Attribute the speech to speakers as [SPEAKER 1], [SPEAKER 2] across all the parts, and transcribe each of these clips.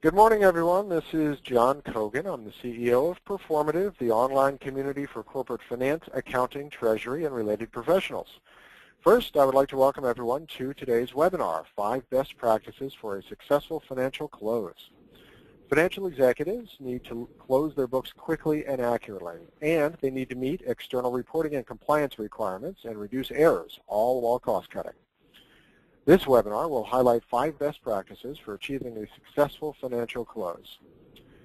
[SPEAKER 1] Good morning, everyone. This is John Kogan. I'm the CEO of Performative, the online community for corporate finance, accounting, treasury, and related professionals. First, I would like to welcome everyone to today's webinar, 5 Best Practices for a Successful Financial Close. Financial executives need to close their books quickly and accurately, and they need to meet external reporting and compliance requirements and reduce errors, all while cost-cutting. This webinar will highlight 5 best practices for achieving a successful financial close.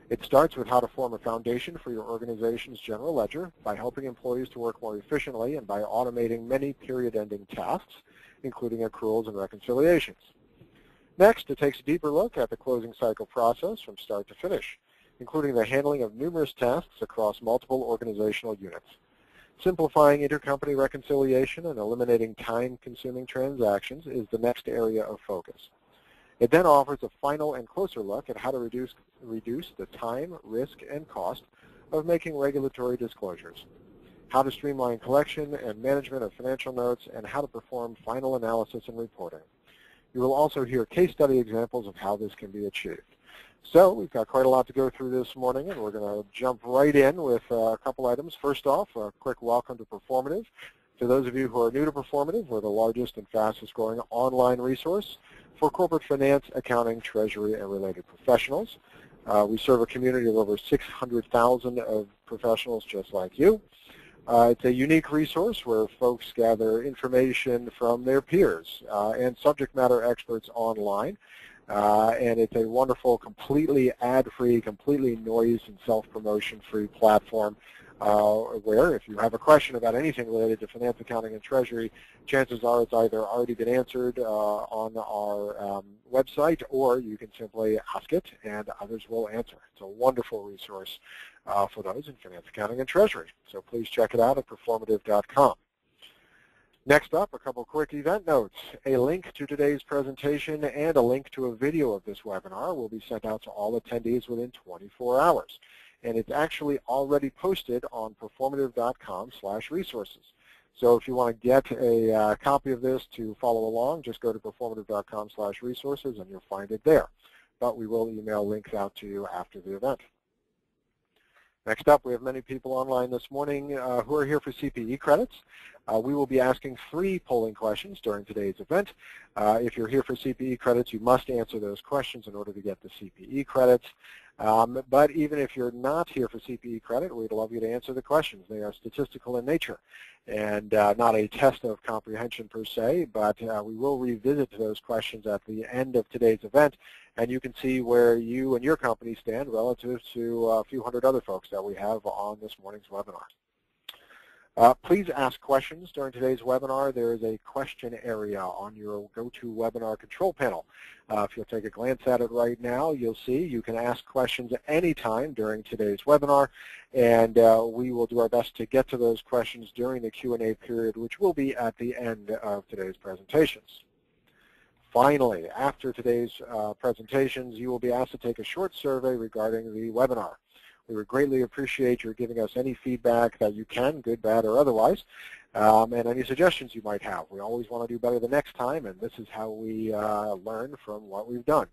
[SPEAKER 1] It starts with how to form a foundation for your organization's general ledger by helping employees to work more efficiently and by automating many period-ending tasks, including accruals and reconciliations. Next, it takes a deeper look at the closing cycle process from start to finish, including the handling of numerous tasks across multiple organizational units. Simplifying intercompany reconciliation and eliminating time-consuming transactions is the next area of focus. It then offers a final and closer look at how to reduce the time, risk, and cost of making regulatory disclosures, how to streamline collection and management of financial notes, and how to perform final analysis and reporting. You will also hear case study examples of how this can be achieved. So we've got quite a lot to go through this morning, and we're going to jump right in with a couple items. First off, a quick welcome to Performative. To those of you who are new to Performative, we're the largest and fastest growing online resource for corporate finance, accounting, treasury, and related professionals. We serve a community of over 600,000 of professionals just like you. It's a unique resource where folks gather information from their peers and subject matter experts online. And it's a wonderful, completely ad-free, completely noise and self-promotion-free platform where if you have a question about anything related to finance, accounting, and treasury, chances are it's either already been answered on our website, or you can simply ask it and others will answer. It's a wonderful resource for those in finance, accounting, and treasury. So please check it out at performative.com. Next up, a couple quick event notes. A link to today's presentation and a link to a video of this webinar will be sent out to all attendees within 24 hours. And it's actually already posted on performative.com/resources. So if you want to get a copy of this to follow along, just go to performative.com/resources and you'll find it there. But we will email links out to you after the event. Next up, we have many people online this morning who are here for CPE credits. We will be asking 3 polling questions during today's event. If you're here for CPE credits, you must answer those questions in order to get the CPE credits. But even if you're not here for CPE credit, we'd love you to answer the questions. They are statistical in nature and not a test of comprehension per se, but we will revisit those questions at the end of today's event, and you can see where you and your company stand relative to a few hundred other folks that we have on this morning's webinar. Please ask questions during today's webinar. There is a question area on your GoToWebinar control panel. If you'll take a glance at it right now, you'll see you can ask questions anytime during today's webinar, and we will do our best to get to those questions during the Q&A period, which will be at the end of today's presentations. Finally, after today's presentations, you will be asked to take a short survey regarding the webinar. We would greatly appreciate your giving us any feedback that you can, good, bad, or otherwise, and any suggestions you might have. We always want to do better the next time, and this is how we learn from what we've done.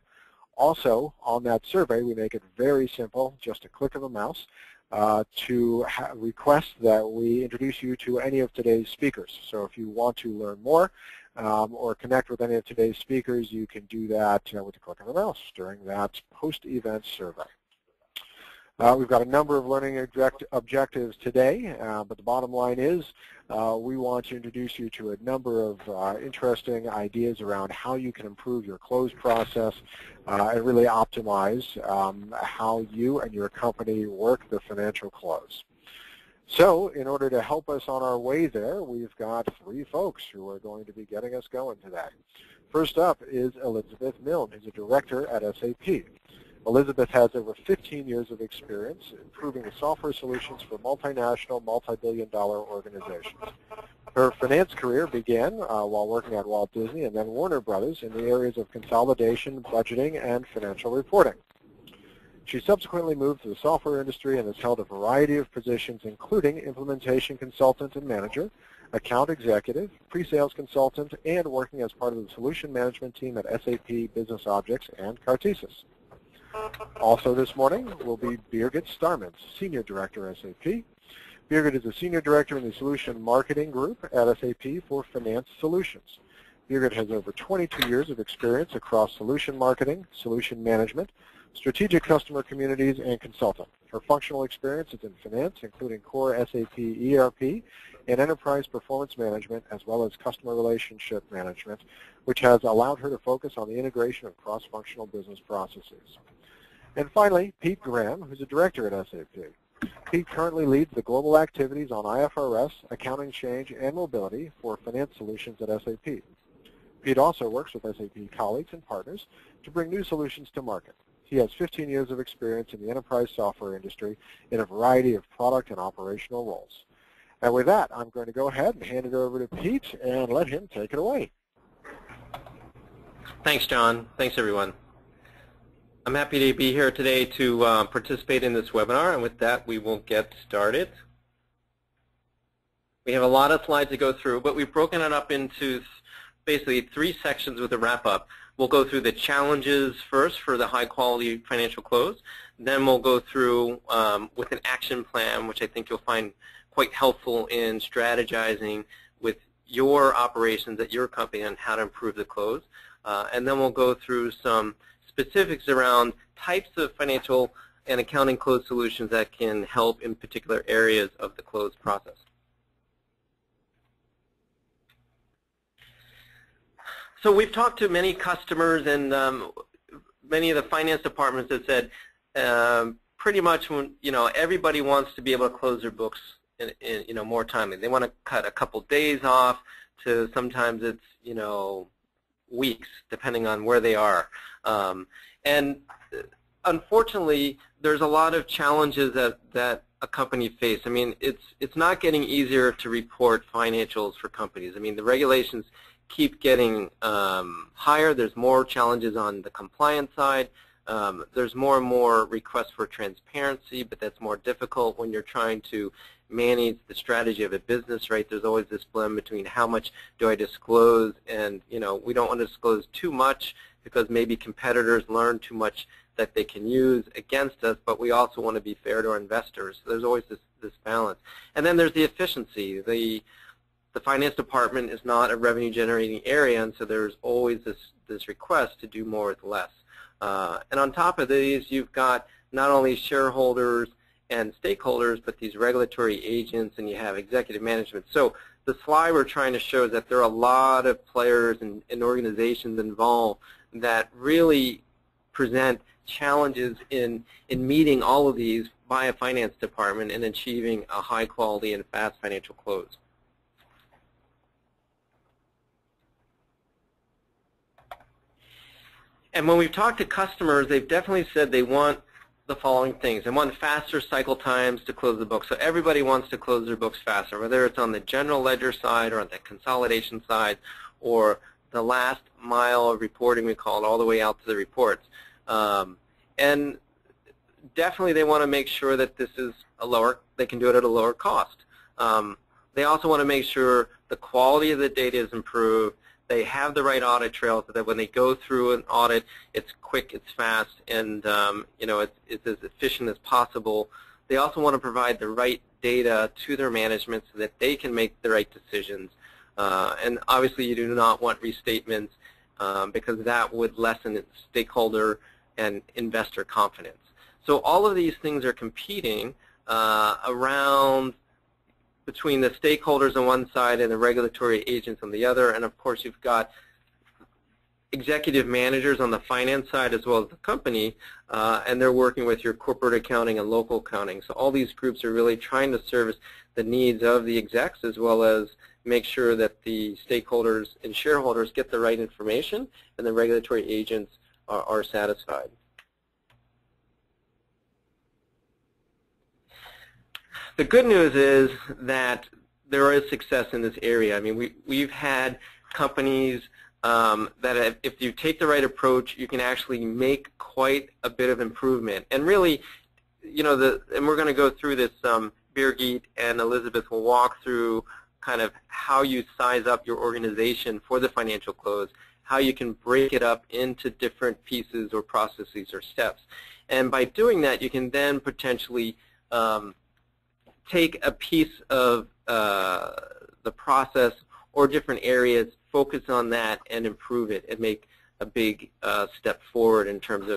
[SPEAKER 1] Also, on that survey, we make it very simple, just a click of a mouse, to request that we introduce you to any of today's speakers. So if you want to learn more or connect with any of today's speakers, you can do that with a click of a mouse during that post-event survey. We've got a number of learning objectives today, but the bottom line is we want to introduce you to a number of interesting ideas around how you can improve your close process and really optimize how you and your company work the financial close. So in order to help us on our way there, we've got 3 folks who are going to be getting us going today. First up is Elizabeth Milne, who's a director at SAP. Elizabeth has over 15 years of experience improving the software solutions for multinational, multi-billion-dollar organizations. Her finance career began while working at Walt Disney and then Warner Brothers in the areas of consolidation, budgeting, and financial reporting. She subsequently moved to the software industry and has held a variety of positions, including implementation consultant and manager, account executive, pre-sales consultant, and working as part of the solution management team at SAP Business Objects and Cartesis. Also this morning will be Birgit Starmans, Senior Director, SAP. Birgit is a Senior Director in the Solution Marketing Group at SAP for Finance Solutions. Birgit has over 22 years of experience across solution marketing, solution management, strategic customer communities, and consulting. Her functional experience is in finance, including core SAP ERP and enterprise performance management, as well as customer relationship management, which has allowed her to focus on the integration of cross-functional business processes. And finally, Pete Graham, who's a director at SAP. Pete currently leads the global activities on IFRS, accounting change, and mobility for finance solutions at SAP. Pete also works with SAP colleagues and partners to bring new solutions to market. He has 15 years of experience in the enterprise software industry in a variety of product and operational roles. And with that, I'm going to go ahead and hand it over to Pete and let him take it away.
[SPEAKER 2] Thanks, John. Thanks, everyone. I'm happy to be here today to participate in this webinar, and with that, we will get started. We have a lot of slides to go through, but we've broken it up into basically 3 sections with a wrap-up. We'll go through the challenges first for the high-quality financial close. Then we'll go through with an action plan, which I think you'll find quite helpful in strategizing with your operations at your company on how to improve the close. And then we'll go through some specifics around types of financial and accounting close solutions that can help in particular areas of the close process. So we've talked to many customers, and many of the finance departments have said pretty much when, everybody wants to be able to close their books in more timely. They want to cut a couple days off to sometimes it's weeks, depending on where they are. And unfortunately, there's a lot of challenges that a company face. I mean, it's not getting easier to report financials for companies. I mean, the regulations keep getting higher. There's more challenges on the compliance side. There's more and more requests for transparency, but that's more difficult when you're trying to manage the strategy of a business, right? There's always this blend between how much do I disclose, and we don't want to disclose too much because maybe competitors learn too much that they can use against us, but we also want to be fair to our investors. So there's always this balance. And then there's the efficiency. The finance department is not a revenue-generating area, and so there's always this request to do more with less. And on top of these, you've got not only shareholders and stakeholders, but these regulatory agents, and you have executive management. So the slide we're trying to show is that there are a lot of players and organizations involved that really present challenges in meeting all of these by a finance department and achieving a high quality and fast financial close. And when we've talked to customers, they've definitely said they want the following things. They want faster cycle times to close the books. So everybody wants to close their books faster, whether it's on the general ledger side or on the consolidation side or the last mile of reporting, we call it, all the way out to the reports. And definitely they want to make sure that this is they can do it at a lower cost. They also want to make sure the quality of the data is improved. They have the right audit trail so that when they go through an audit, it's quick, it's fast, and it's as efficient as possible. They also want to provide the right data to their management so that they can make the right decisions. And obviously, you do not want restatements because that would lessen its stakeholder and investor confidence. So all of these things are competing around between the stakeholders on one side and the regulatory agents on the other. And of course, you've got executive managers on the finance side as well as the company, and they're working with your corporate accounting and local accounting. So all these groups are really trying to service the needs of the execs as well as make sure that the stakeholders and shareholders get the right information and the regulatory agents are satisfied. The good news is that there is success in this area. I mean, we've had companies that if you take the right approach, you can actually make quite a bit of improvement. And really, and we're going to go through this, Birgit and Elizabeth will walk through kind of how you size up your organization for the financial close, how you can break it up into different pieces or processes or steps. And by doing that, you can then potentially take a piece of the process or different areas, focus on that, and improve it, and make a big step forward in terms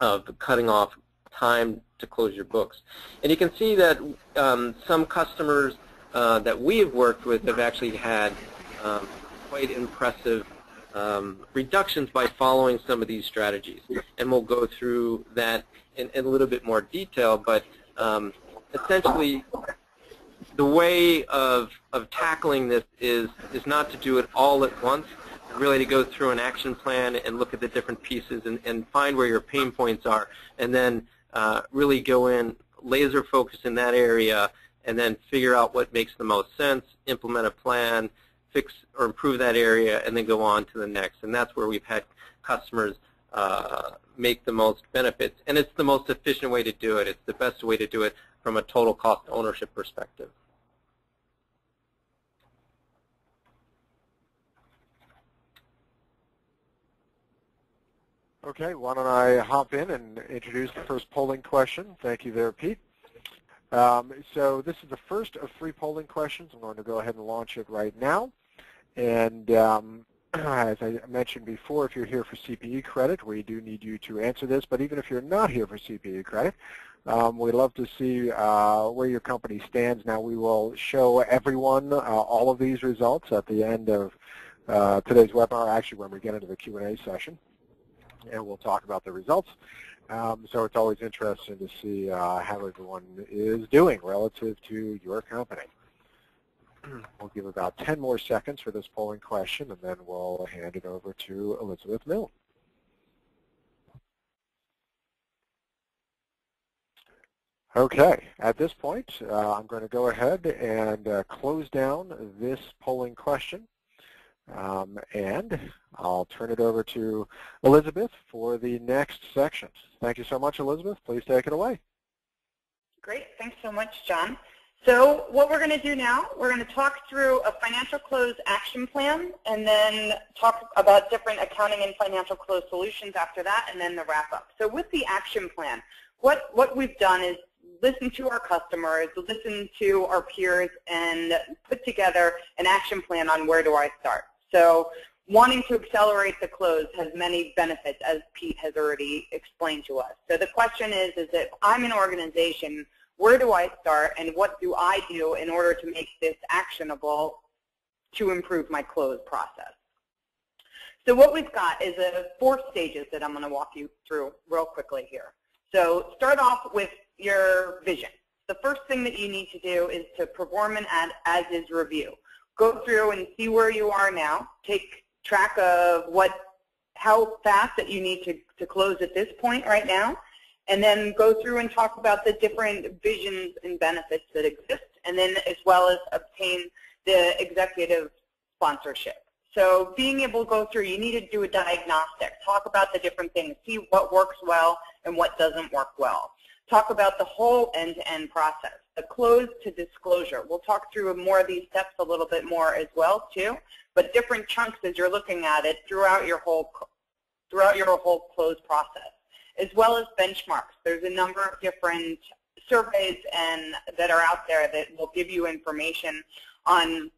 [SPEAKER 2] of cutting off time to close your books. And you can see that some customers that we have worked with have actually had quite impressive reductions by following some of these strategies. And we'll go through that in a little bit more detail, but essentially the way of tackling this is not to do it all at once, really to go through an action plan and look at the different pieces and find where your pain points are, and then really go in, laser focus in that area, and then figure out what makes the most sense, implement a plan, fix or improve that area, and then go on to the next. And that's where we've had customers make the most benefits. And it's the most efficient way to do it. It's the best way to do it from a total cost ownership perspective.
[SPEAKER 1] Okay, why don't I hop in and introduce the first polling question. Thank you there, Pete. So this is the first of 3 polling questions. I'm going to go ahead and launch it right now. And as I mentioned before, if you're here for CPE credit, we do need you to answer this. But even if you're not here for CPE credit, we'd love to see where your company stands. Now, we will show everyone all of these results at the end of today's webinar, actually when we get into the Q&A session. And we'll talk about the results. So it's always interesting to see how everyone is doing relative to your company. We'll give about 10 more seconds for this polling question, and then we'll hand it over to Elizabeth Milne. Okay, at this point, I'm going to go ahead and close down this polling question. And I'll turn it over to Elizabeth for the next section. Thank you so much, Elizabeth. Please take it away.
[SPEAKER 3] Great. Thanks so much, John. So what we're going to do now, we're going to talk through a financial close action plan, and then talk about different accounting and financial close solutions after that, and then the wrap-up. So with the action plan, what we've done is listen to our customers, listen to our peers, and put together an action plan on where do I start. So wanting to accelerate the close has many benefits, as Pete has already explained to us. So the question is if I'm an organization, where do I start, and what do I do in order to make this actionable to improve my close process? So what we've got is 4 stages that I'm going to walk you through real quickly here. So start off with your vision. The first thing that you need to do is to perform an as-is review. Go through and see where you are now. Take track of how fast that you need to close at this point right now, and then go through and talk about the different visions and benefits that exist, and then as well as obtain the executive sponsorship. So being able to go through, you need to do a diagnostic. Talk about the different things. See what works well and what doesn't work well. Talk about the whole end-to-end process, the close to disclosure. We'll talk through more of these steps a little bit more as well too, but different chunks as you're looking at it throughout your whole close process, as well as benchmarks. There's a number of different surveys that are out there that will give you information on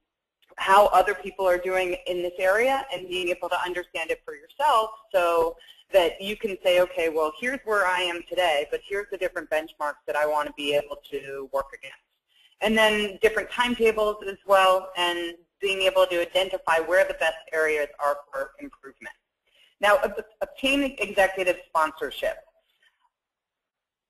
[SPEAKER 3] how other people are doing in this area, and being able to understand it for yourself so that you can say, okay, well, here's where I am today, but here's the different benchmarks that I want to be able to work against. And then different timetables as well, and being able to identify where the best areas are for improvement. Now, obtain executive sponsorship.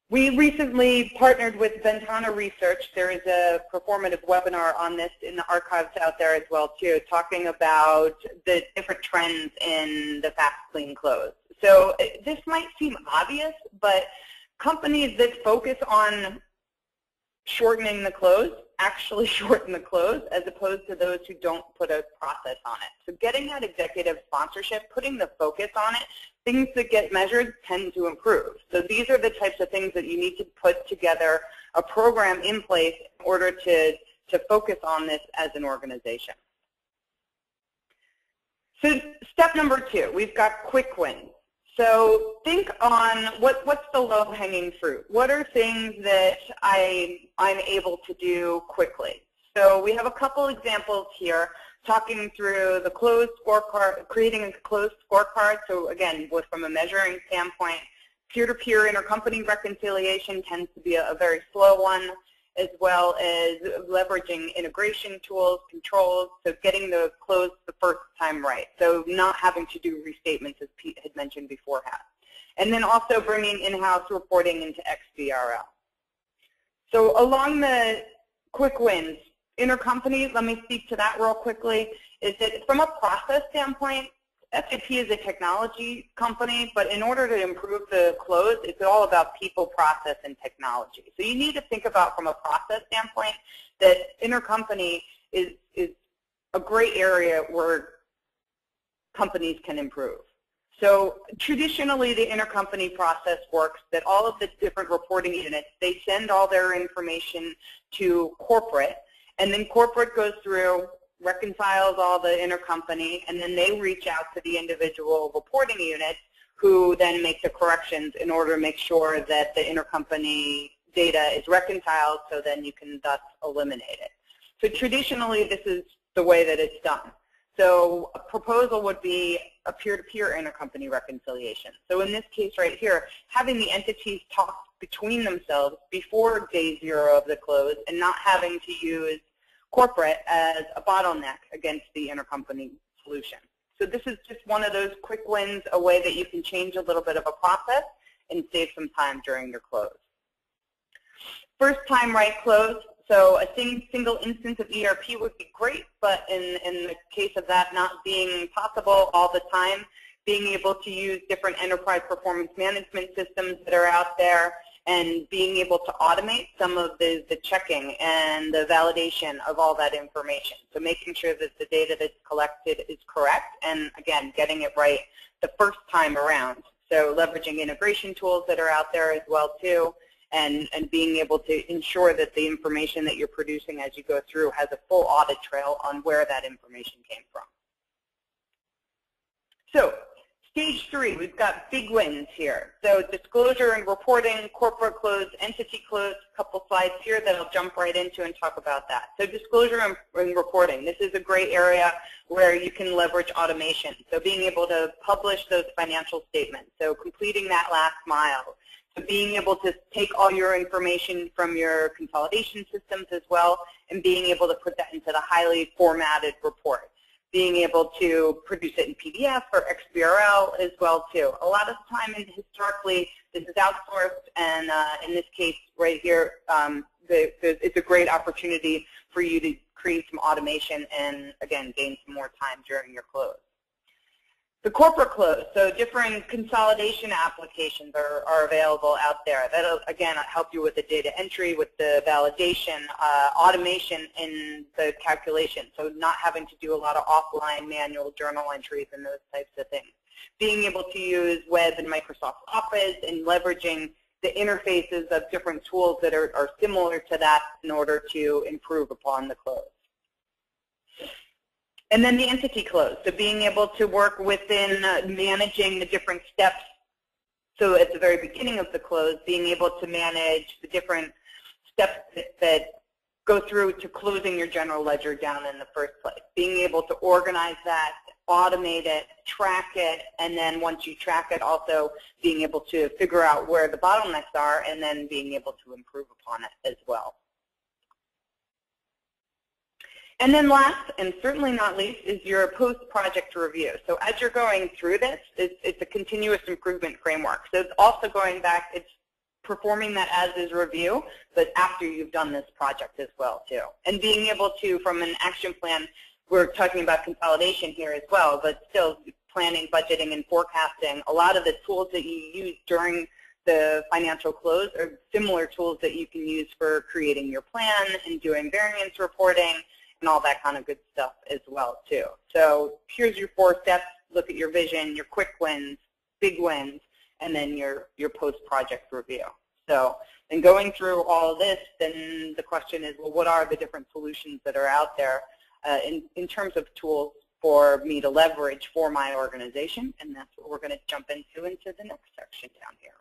[SPEAKER 3] We recently partnered with Ventana Research. There is a performative webinar on this in the archives out there as well too, talking about the different trends in the fast, clean close. So this might seem obvious, but companies that focus on shortening the close actually shorten the close, as opposed to those who don't put a process on it. So getting that executive sponsorship, putting the focus on it, things that get measured tend to improve. So these are the types of things that you need to put together a program in place in order to focus on this as an organization. So step number 2, we've got quick wins. So think on what's the low-hanging fruit. What are things that I'm able to do quickly? So we have a couple examples here talking through the closed scorecard, creating a closed scorecard. So again, from a measuring standpoint, peer-to-peer intercompany reconciliation tends to be a very slow one, as well as leveraging integration tools, controls, so getting the close the first time right. So not having to do restatements, as Pete had mentioned beforehand. And then also bringing in-house reporting into XBRL. So along the quick wins, intercompany, let me speak to that real quickly, is that from a process standpoint, SAP is a technology company, but in order to improve the close, it's all about people, process, and technology. So you need to think about from a process standpoint that intercompany is a great area where companies can improve. So traditionally, the intercompany process works that all of the different reporting units, they send all their information to corporate, and then corporate goes through, reconciles all the intercompany, and then they reach out to the individual reporting units who then make the corrections in order to make sure that the intercompany data is reconciled, so then you can thus eliminate it. So traditionally, this is the way that it's done. So a proposal would be a peer-to-peer intercompany reconciliation. So in this case right here, having the entities talk between themselves before day 0 of the close and not having to use corporate as a bottleneck against the intercompany solution. So this is just one of those quick wins, a way that you can change a little bit of a process and save some time during your close. First time right close. So a single instance of ERP would be great, but in the case of that not being possible all the time, being able to use different enterprise performance management systems that are out there, and being able to automate some of the checking and the validation of all that information. So making sure that the data that's collected is correct, and again, getting it right the first time around. So leveraging integration tools that are out there as well too, and being able to ensure that the information that you're producing as you go through has a full audit trail on where that information came from. So stage 3, we've got big wins here. So disclosure and reporting, corporate close, entity close, a couple slides here that I'll jump right into and talk about that. So disclosure and reporting, this is a great area where you can leverage automation. So being able to publish those financial statements, so completing that last mile. So being able to take all your information from your consolidation systems as well and being able to put that into the highly formatted report. Being able to produce it in PDF or XBRL as well too. A lot of the time, historically, this is outsourced, and in this case right here, it's a great opportunity for you to create some automation and, again, gain some more time during your close. The corporate close, so different consolidation applications are available out there. That'll, again, help you with the data entry, with the validation, automation in the calculation, so not having to do a lot of offline manual journal entries and those types of things. Being able to use web and Microsoft Office and leveraging the interfaces of different tools that are similar to that in order to improve upon the close. And then the entity close, so being able to work within managing the different steps. So at the very beginning of the close, being able to manage the different steps that go through to closing your general ledger down in the first place. Being able to organize that, automate it, track it, and then once you track it, also being able to figure out where the bottlenecks are and then being able to improve upon it as well. And then last, and certainly not least, is your post-project review. So as you're going through this, it's a continuous improvement framework. So it's also going back, it's performing that as-is review, but after you've done this project as well, too. And being able to, from an action plan, we're talking about consolidation here as well, but still planning, budgeting, and forecasting. A lot of the tools that you use during the financial close are similar tools that you can use for creating your plan and doing variance reporting, and all that kind of good stuff as well too. So here's your 4 steps. Look at your vision, your quick wins, big wins, and then your post-project review. So in going through all of this, then the question is, well, what are the different solutions that are out there in terms of tools for me to leverage for my organization, and that's what we're going to jump into the next section down here.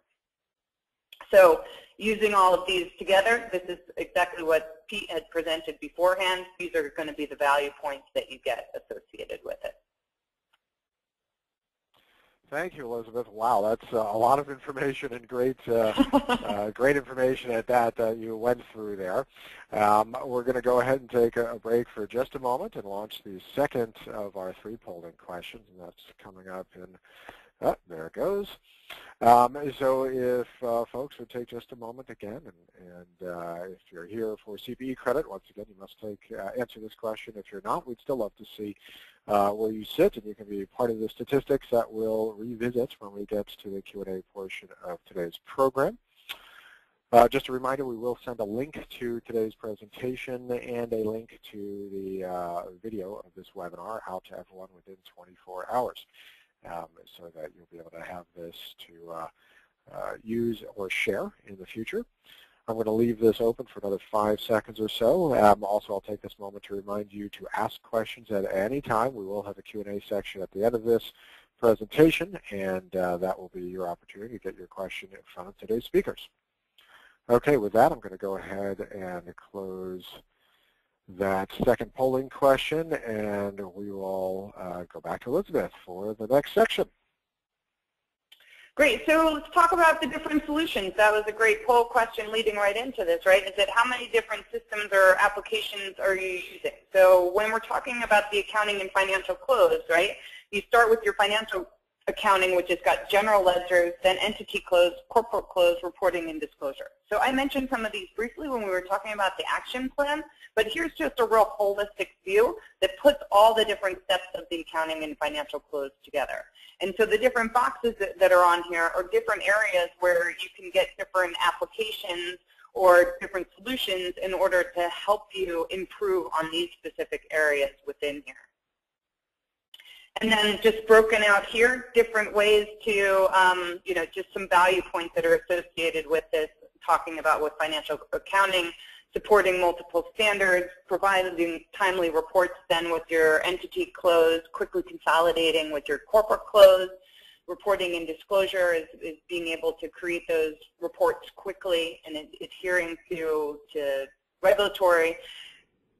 [SPEAKER 3] So using all of these together, this is exactly what Pete had presented beforehand. These are going to be the value points that you get associated with it.
[SPEAKER 1] Thank you, Elizabeth. Wow, that's a lot of information and great, great information at that you went through there. We're going to go ahead and take a break for just a moment and launch the second of our 3 polling questions, and that's coming up in, there it goes. So if folks would take just a moment again, and if you're here for CPE credit, once again, you must answer this question. If you're not, we'd still love to see where you sit, and you can be part of the statistics that we'll revisit when we get to the Q&A portion of today's program. Just a reminder, we will send a link to today's presentation and a link to the video of this webinar out to everyone within 24 hours. So that you'll be able to have this to use or share in the future. I'm going to leave this open for another 5 seconds or so. Also, I'll take this moment to remind you to ask questions at any time. We will have a Q&A section at the end of this presentation, and that will be your opportunity to get your question in front of today's speakers. Okay, with that, I'm going to go ahead and close that second polling question, and we will go back to Elizabeth for the next section.
[SPEAKER 3] Great. So let's talk about the different solutions. That was a great poll question leading right into this, right? Is it how many different systems or applications are you using? So when we're talking about the accounting and financial close, right, you start with your financial accounting, which has got general ledgers, then entity close, corporate close, reporting, and disclosure. So I mentioned some of these briefly when we were talking about the action plan, but here's just a real holistic view that puts all the different steps of the accounting and financial close together. And so the different boxes that are on here are different areas where you can get different applications or different solutions in order to help you improve on these specific areas within here. And then just broken out here, different ways to, you know, just some value points that are associated with this, talking about with financial accounting, supporting multiple standards, providing timely reports then with your entity close, quickly consolidating with your corporate close. Reporting and disclosure is being able to create those reports quickly and adhering to regulatory,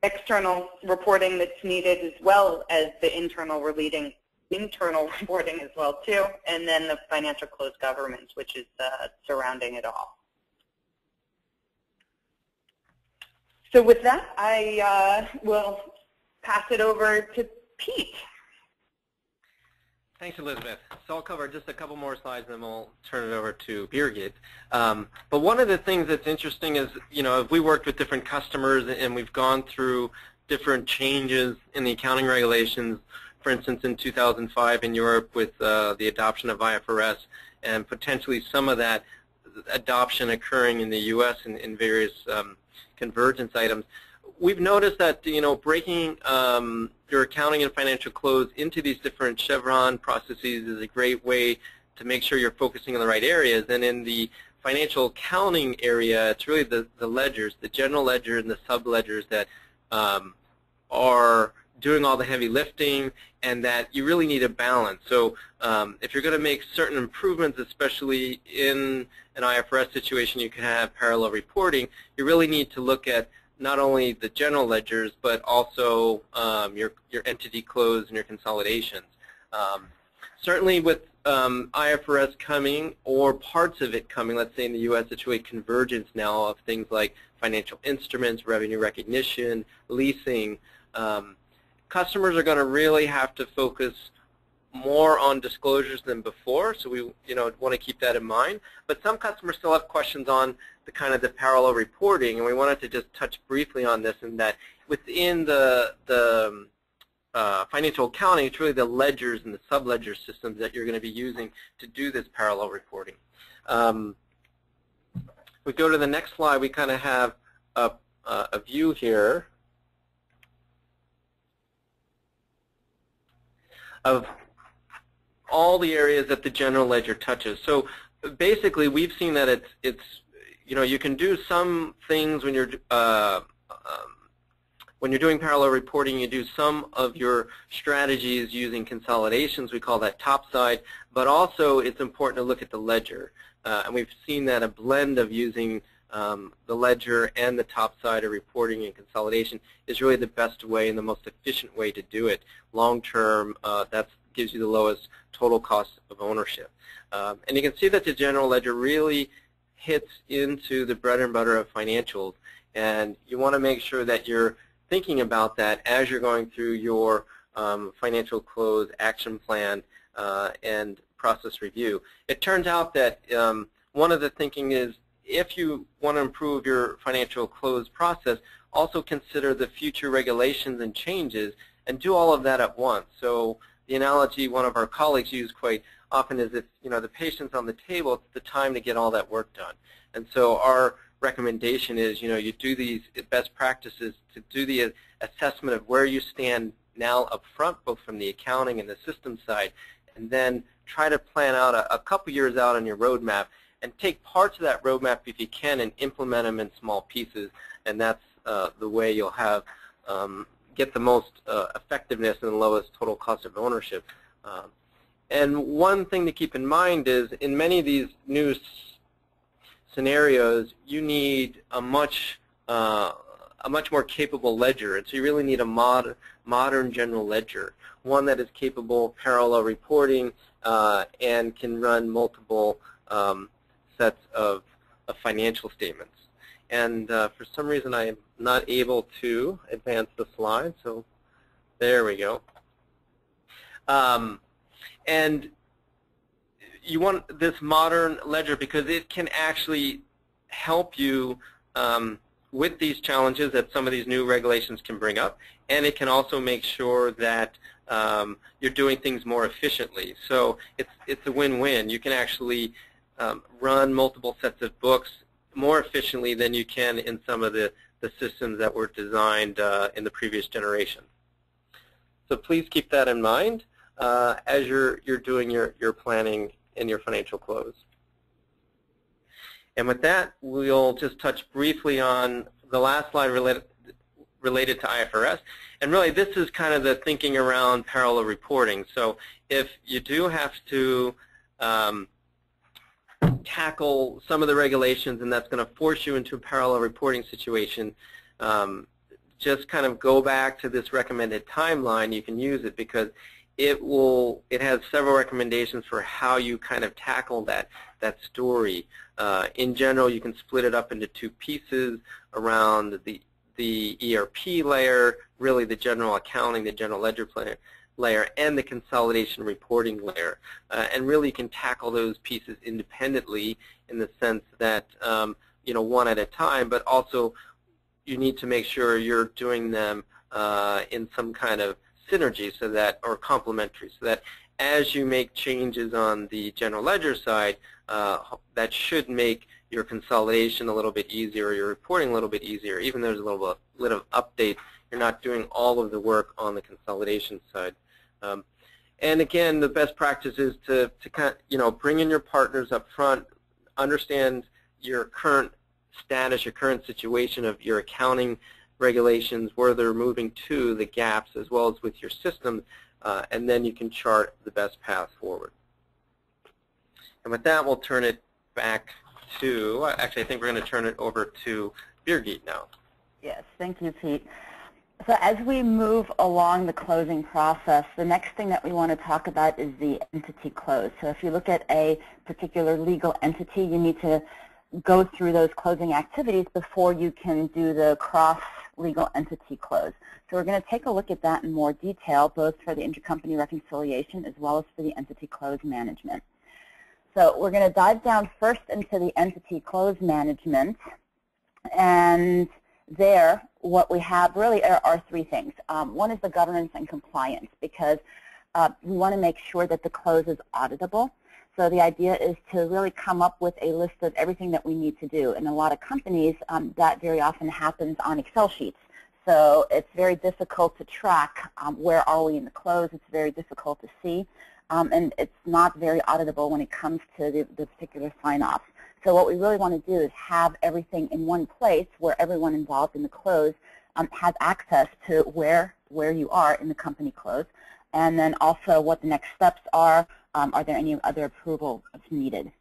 [SPEAKER 3] external reporting that's needed, as well as the internal reporting as well too, and then the financial close governance, which is surrounding it all. So with that, I will pass it over to Pete.
[SPEAKER 2] Thanks, Elizabeth. So I'll cover just a couple more slides, and then we'll turn it over to Birgit. But one of the things that's interesting is, you know, if we worked with different customers and we've gone through different changes in the accounting regulations, for instance, in 2005 in Europe with the adoption of IFRS, and potentially some of that adoption occurring in the U.S. in various convergence items, we've noticed that, you know, breaking your accounting and financial close into these different Chevron processes is a great way to make sure you're focusing on the right areas. And in the financial accounting area, it's really the ledgers, the general ledger and the sub-ledgers that are doing all the heavy lifting, and that you really need a balance. So if you're going to make certain improvements, especially in an IFRS situation, you can have parallel reporting. You really need to look at not only the general ledgers, but also your entity close and your consolidations. Certainly with IFRS coming, or parts of it coming, let's say in the U.S., it's really convergence now of things like financial instruments, revenue recognition, leasing. Customers are going to really have to focus more on disclosures than before, so we want to keep that in mind. But some customers still have questions on the kind of the parallel reporting, and we wanted to just touch briefly on this, in that within the financial accounting, it's really the ledgers and the sub-ledger systems that you're going to be using to do this parallel reporting. We go to the next slide. We kind of have a view here of all the areas that the general ledger touches. So basically, we've seen that it's you can do some things when you're when you're doing parallel reporting, you do some of your strategies using consolidations. We call that topside. But also, it's important to look at the ledger. And we've seen that a blend of using the ledger and the topside of reporting and consolidation is really the best way and the most efficient way to do it. Long term, that gives you the lowest total cost of ownership. And you can see that the general ledger really hits into the bread and butter of financials. And you want to make sure that you're thinking about that as you're going through your financial close action plan and process review. It turns out that one of the thinking is if you want to improve your financial close process, also consider the future regulations and changes and do all of that at once. So the analogy one of our colleagues used quite often is if the patient's on the table, it's the time to get all that work done. And so our recommendation is, you do these best practices to do the assessment of where you stand now up front, both from the accounting and the system side, and then try to plan out a couple years out on your roadmap and take parts of that roadmap if you can and implement them in small pieces. And that's the way you'll have get the most effectiveness and the lowest total cost of ownership. And one thing to keep in mind is in many of these new scenarios, you need a much more capable ledger, and so you really need a modern general ledger, one that is capable of parallel reporting and can run multiple sets of financial statements. And for some reason, I am not able to advance the slide, so there we go. And you want this modern ledger because it can actually help you with these challenges that some of these new regulations can bring up, and it can also make sure that you're doing things more efficiently. So it's a win-win. You can actually run multiple sets of books more efficiently than you can in some of the systems that were designed in the previous generation. So please keep that in mind as you're doing your planning in your financial close. And with that, we'll just touch briefly on the last slide related to IFRS. And really, this is kind of the thinking around parallel reporting. So if you do have to tackle some of the regulations and that's going to force you into a parallel reporting situation, just kind of go back to this recommended timeline. You can use it because it has several recommendations for how you kind of tackle that story. In general, you can split it up into two pieces around the ERP layer, really the general accounting, the general ledger layer, and the consolidation reporting layer. And really you can tackle those pieces independently in the sense that one at a time, but also you need to make sure you're doing them in some kind of synergy or complementary, so that as you make changes on the general ledger side, that should make your consolidation a little bit easier, your reporting a little bit easier. Even though there's a little bit of update, you're not doing all of the work on the consolidation side. And again, the best practice is to kind of, bring in your partners up front, understand your current status, your current situation of your accounting regulations, where they're moving to, the gaps, as well as with your system, and then you can chart the best path forward. And with that, we'll turn it back to, actually I think we're going to turn it over to Birgit now.
[SPEAKER 4] Yes, thank you, Pete. So as we move along the closing process, the next thing that we want to talk about is the entity close. So if you look at a particular legal entity, you need to go through those closing activities before you can do the cross-legal entity close. So we're going to take a look at that in more detail, both for the intercompany reconciliation as well as for the entity close management. So we're going to dive down first into the entity close management, and there what we have really are three things. One is the governance and compliance, because we want to make sure that the close is auditable. So the idea is to really come up with a list of everything that we need to do. In a lot of companies, that very often happens on Excel sheets. So it's very difficult to track where are we in the close. It's very difficult to see. And it's not very auditable when it comes to the particular sign-offs. So what we really want to do is have everything in one place where everyone involved in the close has access to where you are in the company close, and then also what the next steps are. Are there any other approval needed?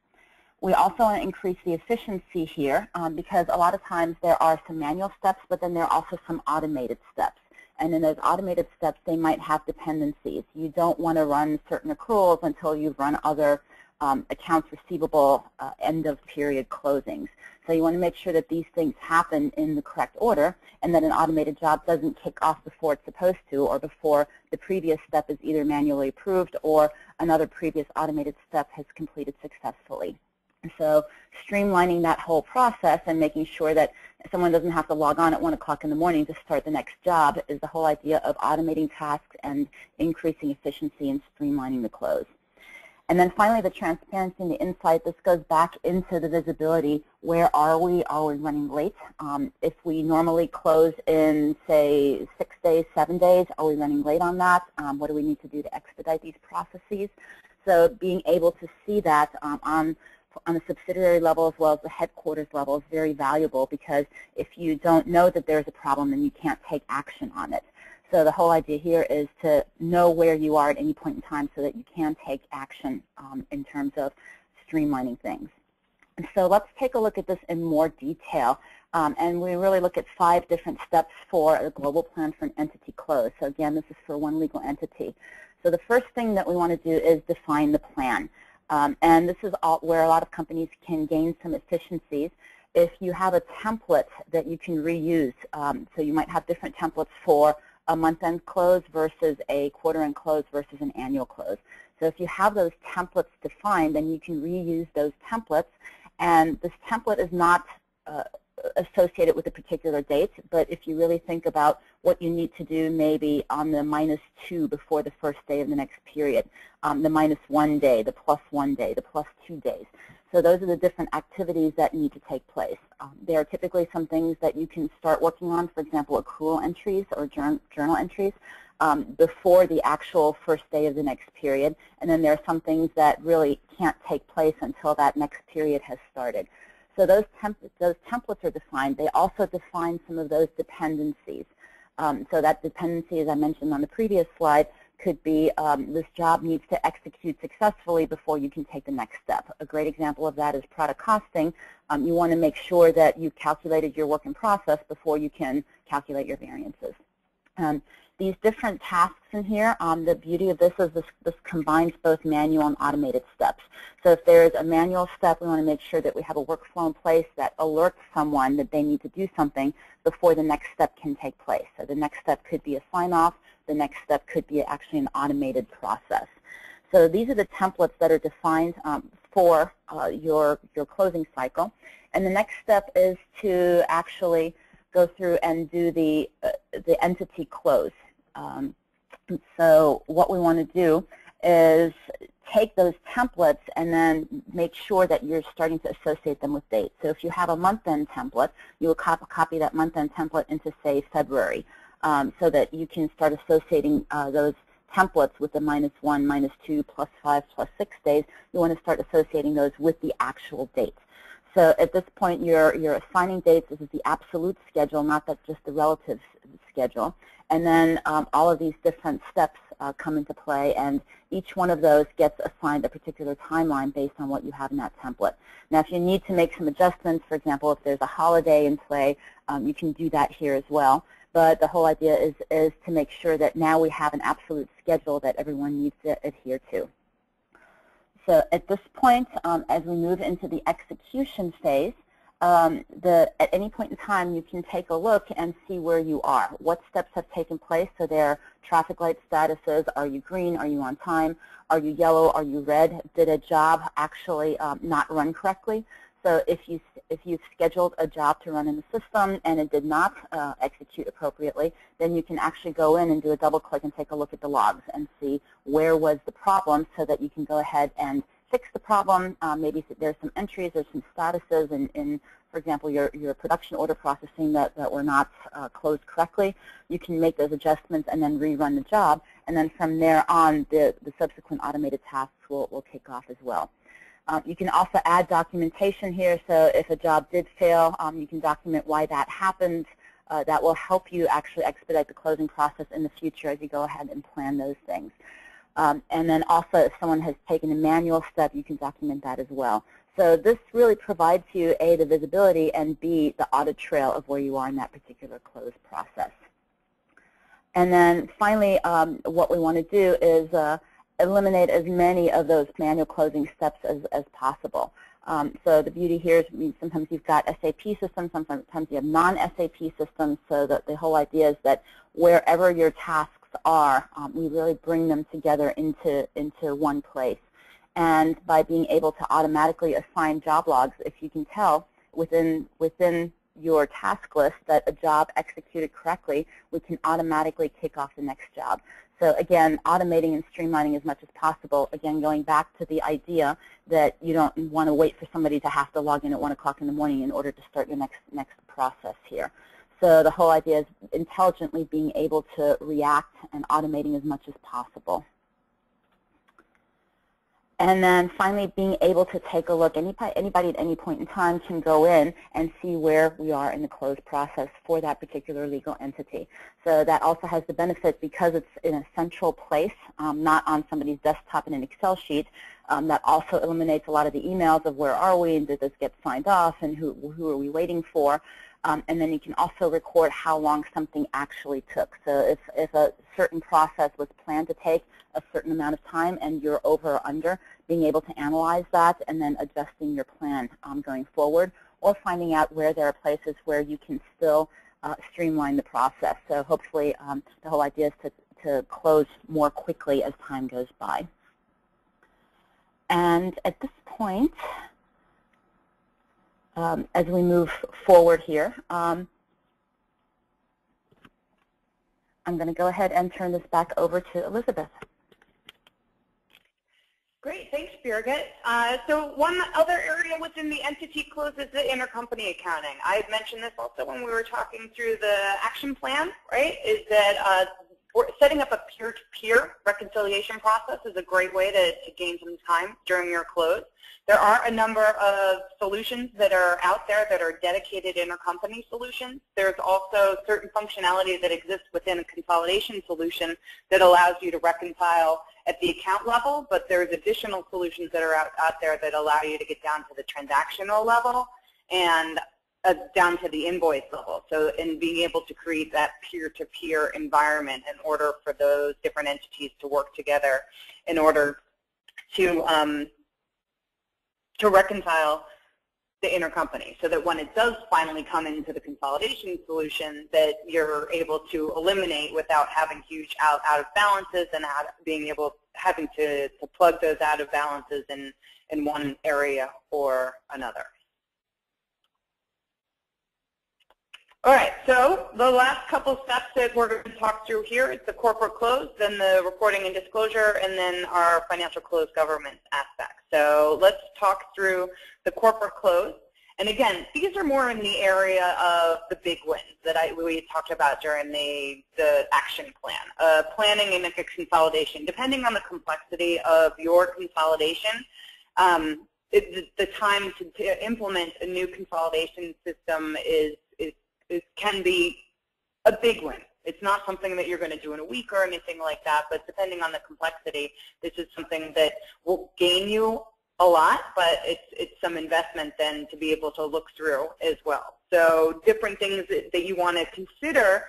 [SPEAKER 4] We also want to increase the efficiency here because a lot of times there are some manual steps, but then there are also some automated steps. And in those automated steps, they might have dependencies. You don't want to run certain accruals until you've run other accounts receivable end of period closings. So you want to make sure that these things happen in the correct order and that an automated job doesn't kick off before it's supposed to or before the previous step is either manually approved or another previous automated step has completed successfully. So streamlining that whole process and making sure that someone doesn't have to log on at 1 o'clock in the morning to start the next job is the whole idea of automating tasks and increasing efficiency and streamlining the close. And then finally, the transparency and the insight. This goes back into the visibility. Where are we? Are we running late? If we normally close in, say, 6 days, 7 days, are we running late on that? What do we need to do to expedite these processes? So being able to see that on the subsidiary level as well as the headquarters level is very valuable because if you don't know that there's a problem, then you can't take action on it. So the whole idea here is to know where you are at any point in time so that you can take action in terms of streamlining things. And so let's take a look at this in more detail. And we really look at 5 different steps for a global plan for an entity close. So again, this is for one legal entity. So the first thing that we want to do is define the plan. And this is where a lot of companies can gain some efficiencies. If you have a template that you can reuse, so you might have different templates for a month-end close versus a quarter-end close versus an annual close. So if you have those templates defined, then you can reuse those templates. And this template is not associated with a particular date, but if you really think about what you need to do maybe on the -2 before the first day of the next period, the -1 day, the +1 day, the +2 days. So those are the different activities that need to take place. There are typically some things that you can start working on, for example, accrual entries or journal entries before the actual first day of the next period. And then there are some things that really can't take place until that next period has started. So those templates are defined. They also define some of those dependencies. So that dependency, as I mentioned on the previous slide, could be this job needs to execute successfully before you can take the next step. A great example of that is product costing. You want to make sure that you've calculated your work in process before you can calculate your variances. These different tasks in here, the beauty of this is this combines both manual and automated steps. So if there's a manual step, we want to make sure that we have a workflow in place that alerts someone that they need to do something before the next step can take place. So the next step could be a sign-off. The next step could be actually an automated process. So these are the templates that are defined for your closing cycle. And the next step is to actually go through and do the entity close. So what we want to do is take those templates and then make sure that you're starting to associate them with dates. So if you have a month-end template, you will copy that month-end template into, say, February, so that you can start associating those templates with the -1, -2, +5, +6 days. You want to start associating those with the actual dates. So at this point, you're assigning dates. This is the absolute schedule, not just the relative schedule. And then all of these different steps come into play, and each one of those gets assigned a particular timeline based on what you have in that template. Now, if you need to make some adjustments, for example, if there's a holiday in play, you can do that here as well. But the whole idea is to make sure that now we have an absolute schedule that everyone needs to adhere to. So at this point, as we move into the execution phase, at any point in time, you can take a look and see where you are. What steps have taken place? So there are traffic light statuses. Are you green? Are you on time? Are you yellow? Are you red? Did a job actually not run correctly? So if you've scheduled a job to run in the system and it did not execute appropriately, then you can actually go in and do a double click and take a look at the logs and see where was the problem so that you can go ahead and fix the problem. Maybe there's some entries, there's some statuses in for example, your production order processing that were not closed correctly. You can make those adjustments and then rerun the job. And then from there on, the subsequent automated tasks will kick off as well. You can also add documentation here. So if a job did fail, you can document why that happened. that will help you actually expedite the closing process in the future as you go ahead and plan those things. And then also, if someone has taken a manual step, you can document that as well. So this really provides you, A, the visibility, and B, the audit trail of where you are in that particular close process. And then finally, what we want to do is eliminate as many of those manual closing steps as possible. So the beauty here is sometimes you've got SAP systems, sometimes you have non-SAP systems, so that the whole idea is that wherever your tasks are, we really bring them together into one place. And by being able to automatically assign job logs, if you can tell within your task list that a job executed correctly, we can automatically kick off the next job. So again, automating and streamlining as much as possible. Again, going back to the idea that you don't want to wait for somebody to have to log in at 1 o'clock in the morning in order to start your next process here. So the whole idea is intelligently being able to react and automating as much as possible. And then finally, being able to take a look. Anybody at any point in time can go in and see where we are in the close process for that particular legal entity. So that also has the benefit, because it's in a central place, not on somebody's desktop in an Excel sheet, that also eliminates a lot of the emails of where are we and did this get signed off and who are we waiting for. And then you can also record how long something actually took. So if a certain process was planned to take a certain amount of time and you're over or under, being able to analyze that and then adjusting your plan going forward, or finding out where there are places where you can still streamline the process. So hopefully the whole idea is to close more quickly as time goes by. And at this point, as we move forward here, I'm going to go ahead and turn this back over to Elizabeth.
[SPEAKER 3] Great, thanks, Birgit. So one other area within the entity close is the intercompany accounting. I had mentioned this also when we were talking through the action plan, right, is that setting up a peer-to-peer reconciliation process is a great way to gain some time during your close. There are a number of solutions that are out there that are dedicated intercompany solutions. There's also certain functionality that exists within a consolidation solution that allows you to reconcile at the account level, but there's additional solutions that are out there that allow you to get down to the transactional level and down to the invoice level. So in being able to create that peer-to-peer environment in order for those different entities to work together in order to reconcile the intercompany, so that when it does finally come into the consolidation solution, that you're able to eliminate without having huge out of balances and having to plug those out of balances in one area or another. All right, so the last couple steps that we're going to talk through here is the corporate close, then the reporting and disclosure, and then our financial close governance aspect. So let's talk through the corporate close. And again, these are more in the area of the big wins that we talked about during the action plan. Planning and a consolidation. Depending on the complexity of your consolidation, the time to implement a new consolidation system can be a big win. It's not something that you're going to do in a week or anything like that, but depending on the complexity, this is something that will gain you a lot, but it's some investment then to be able to look through as well. So different things that you want to consider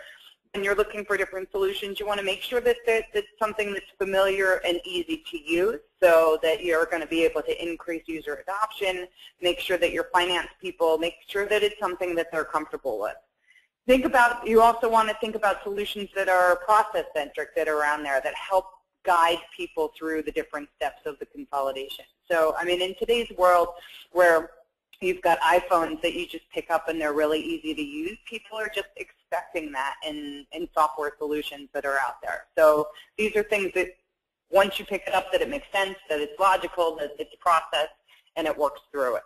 [SPEAKER 3] when you're looking for different solutions. You want to make sure that it's something that's familiar and easy to use, so that you're going to be able to increase user adoption, make sure that your finance people, make sure that it's something that they're comfortable with. You also want to think about solutions that are process-centric, that are around there, that help guide people through the different steps of the consolidation. So, I mean, in today's world where you've got iPhones that you just pick up and they're really easy to use, people are just expecting that in software solutions that are out there. So these are things that once you pick it up, that it makes sense, that it's logical, that it's processed, and it works through it.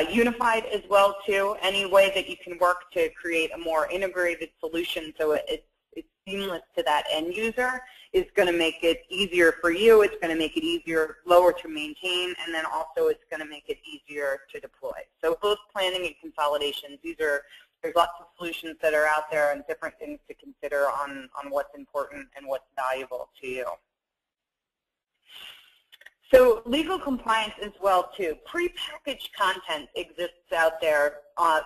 [SPEAKER 3] Unified as well, too. Any way that you can work to create a more integrated solution so it's seamless to that end user is going to make it easier for you. It's going to make it lower to maintain, and then also it's going to make it easier to deploy. So both planning and consolidations, these are There's lots of solutions that are out there and different things to consider on what's important and what's valuable to you. So legal compliance as well too. Prepackaged content exists out there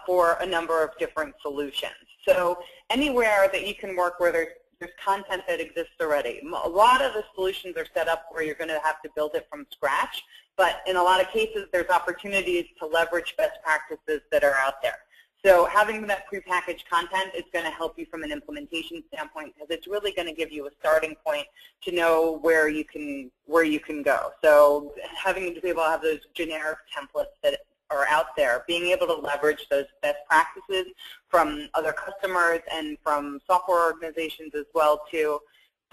[SPEAKER 3] for a number of different solutions. So anywhere that you can work where there's content that exists already. A lot of the solutions are set up where you're going to have to build it from scratch, but in a lot of cases there's opportunities to leverage best practices that are out there. So having that prepackaged content is going to help you from an implementation standpoint because it's really going to give you a starting point to know where you can go. So having to be able to have those generic templates that are out there, being able to leverage those best practices from other customers and from software organizations as well too,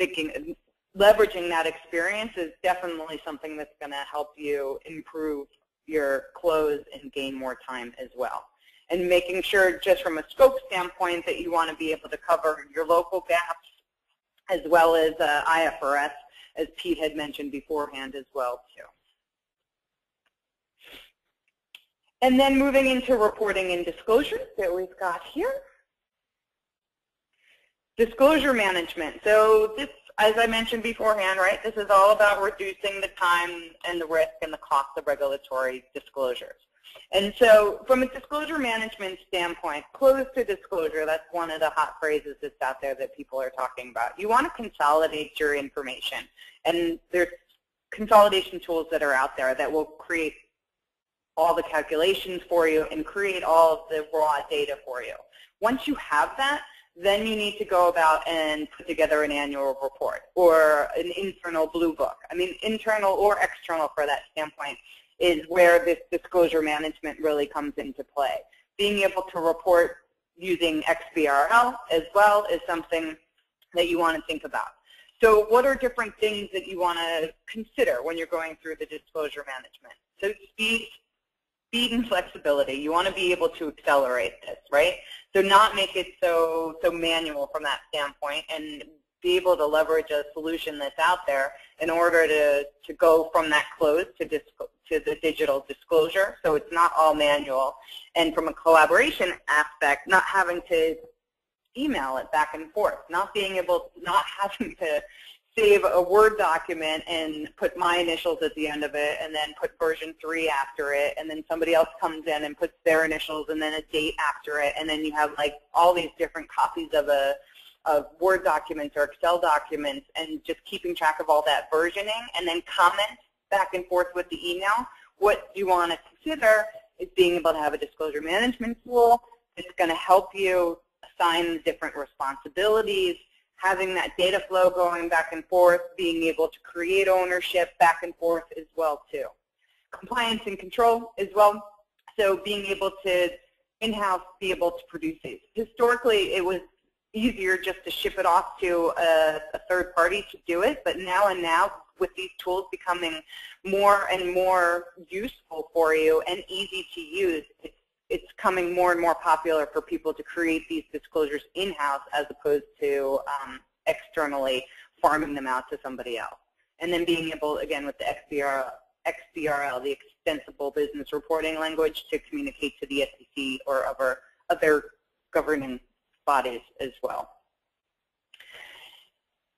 [SPEAKER 3] leveraging that experience is definitely something that's going to help you improve your close and gain more time as well. And making sure just from a scope standpoint that you want to be able to cover your local gaps as well as IFRS, as Pete had mentioned beforehand as well too. And then moving into reporting and disclosure that we've got here. Disclosure management. So this, as I mentioned beforehand, right, this is all about reducing the time and the risk and the cost of regulatory disclosures. And so from a disclosure management standpoint, close to disclosure, that's one of the hot phrases that's out there that people are talking about. You want to consolidate your information. And there's consolidation tools that are out there that will create all the calculations for you and create all of the raw data for you. Once you have that, then you need to go about and put together an annual report or an internal blue book. I mean, internal or external for that standpoint is where this disclosure management really comes into play. Being able to report using XBRL as well is something that you want to think about. So what are different things that you want to consider when you're going through the disclosure management? So speed and flexibility. You want to be able to accelerate this, right? So not make it so manual from that standpoint and be able to leverage a solution that's out there in order to go from that close to the digital disclosure, so it's not all manual. And from a collaboration aspect, not having to email it back and forth, not having to save a Word document and put my initials at the end of it and then put version 3 after it, and then somebody else comes in and puts their initials and then a date after it, and then you have like all these different copies of Word documents or Excel documents, and just keeping track of all that versioning and then comment back and forth with the email. What you want to consider is being able to have a disclosure management tool that's going to help you assign different responsibilities, having that data flow going back and forth, being able to create ownership back and forth as well too. Compliance and control as well. So being able to in-house be able to produce these. Historically, it was easier just to ship it off to a third party to do it, but now with these tools becoming more and more useful for you and easy to use, it's coming more and more popular for people to create these disclosures in-house as opposed to externally farming them out to somebody else. And then being able, again, with the XBRL, the extensible business reporting language, to communicate to the SEC or other governing bodies as well.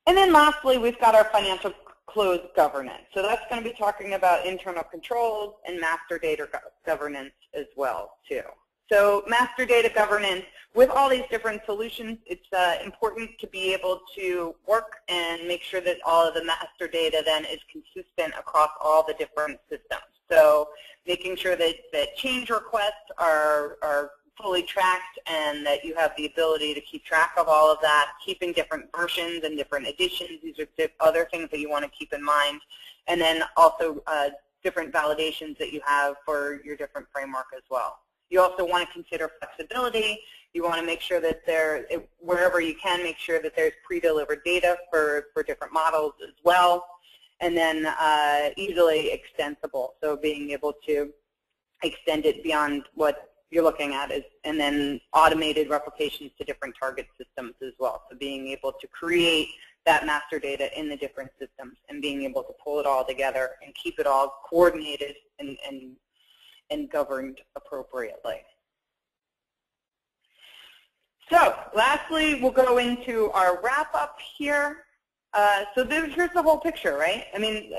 [SPEAKER 3] And then lastly, we've got our financial close governance. So that's going to be talking about internal controls and master data governance as well too. So master data governance, with all these different solutions, it's important to be able to work and make sure that all of the master data then is consistent across all the different systems. So making sure that change requests are fully tracked and that you have the ability to keep track of all of that, keeping different versions and different editions. These are other things that you want to keep in mind. And then also different validations that you have for your different framework as well. You also want to consider flexibility. You want to make sure that wherever you can, make sure that there's pre-delivered data for different models as well. And then easily extensible, so being able to extend it beyond what you're looking at and then automated replications to different target systems as well. So being able to create that master data in the different systems and being able to pull it all together and keep it all coordinated and governed appropriately. So lastly, we'll go into our wrap-up here. Here's the whole picture, right? I mean,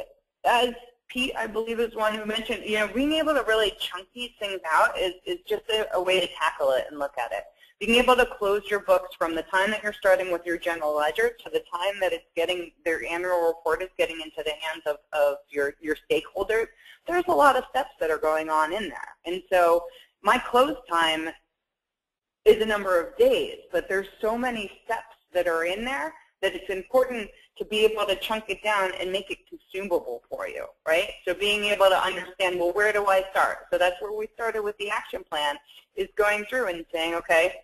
[SPEAKER 3] as Pete, I believe, is one who mentioned, being able to really chunk these things out is just a way to tackle it and look at it. Being able to close your books from the time that you're starting with your general ledger to the time that it's getting, their annual report is getting into the hands of your stakeholders, there's a lot of steps that are going on in there. And so my close time is a number of days, but there's so many steps that are in there that it's important to be able to chunk it down and make it consumable for you, right? So being able to understand, well, where do I start? So that's where we started with the action plan, is going through and saying, okay,